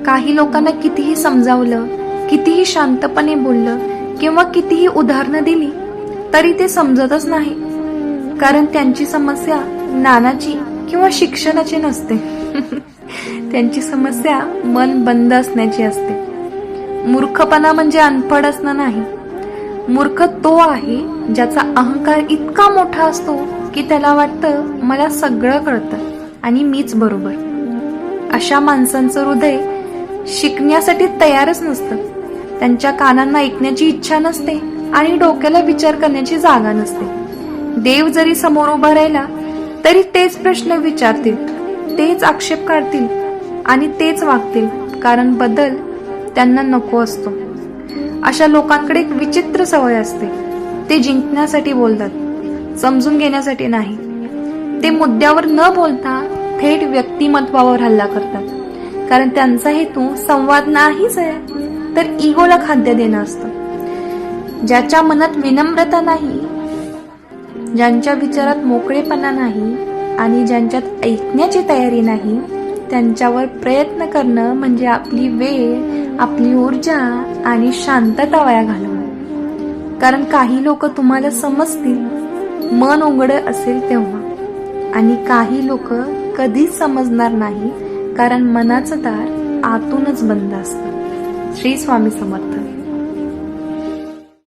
काही लोकांना कितीही समजावलं, कितीही शांतपणे बोललं किंवा कितीही उदाहरणं दिली तरी ते समजतच नाही, कारण त्यांची समस्या ज्ञानाची किंवा शिक्षणाची नसते. त्यांची समस्या मन बंद असण्याची असते. मूर्खपणा म्हणजे अनपढ असणं नाही. मूर्ख तो आहे ज्याचा अहंकार इतका मोठा असतो की त्याला वाटतं मला सगळं कळतं आणि मीच बरोबर. अशा माणसांचं हृदय शिकण्यासाठी तयारच नसतं. त्यांच्या कानांना ऐकण्याची इच्छा नसते आणि डोक्याला विचार करण्याची जागा नसते. देव जरी समोर उभा राहिला तरी तेच प्रश्न विचारतील, तेच आक्षेप काढतील आणि तेच वागतील, कारण बदल त्यांना नको असतो. अशा लोकांकडे एक विचित्र सवय असते. ते जिंकण्यासाठी बोलतात, समजून घेण्यासाठी नाही. ते मुद्द्यावर न बोलता थेट व्यक्तिमत्वावर हल्ला करतात, कारण त्यांचा हेतू संवाद नाहीच आहे तर इगोला खाद्य देणं असतं. ज्याच्या मनात विनम्रता नाही, ज्यांच्या विचारात मोकळेपणा नाही आणि ज्यांच्यात ऐकण्याची तयारी नाही, त्यांच्यावर प्रयत्न करणं म्हणजे आपली वेळ, आपली ऊर्जा आणि शांतता वाया घालवणं. कारण काही लोक तुम्हाला समजतील मन उघडं असेल तेव्हा, आणि काही लोक कधीच समजणार नाही, कारण मनाचं दार आतूनच बंद असतं. श्री स्वामी समर्थ.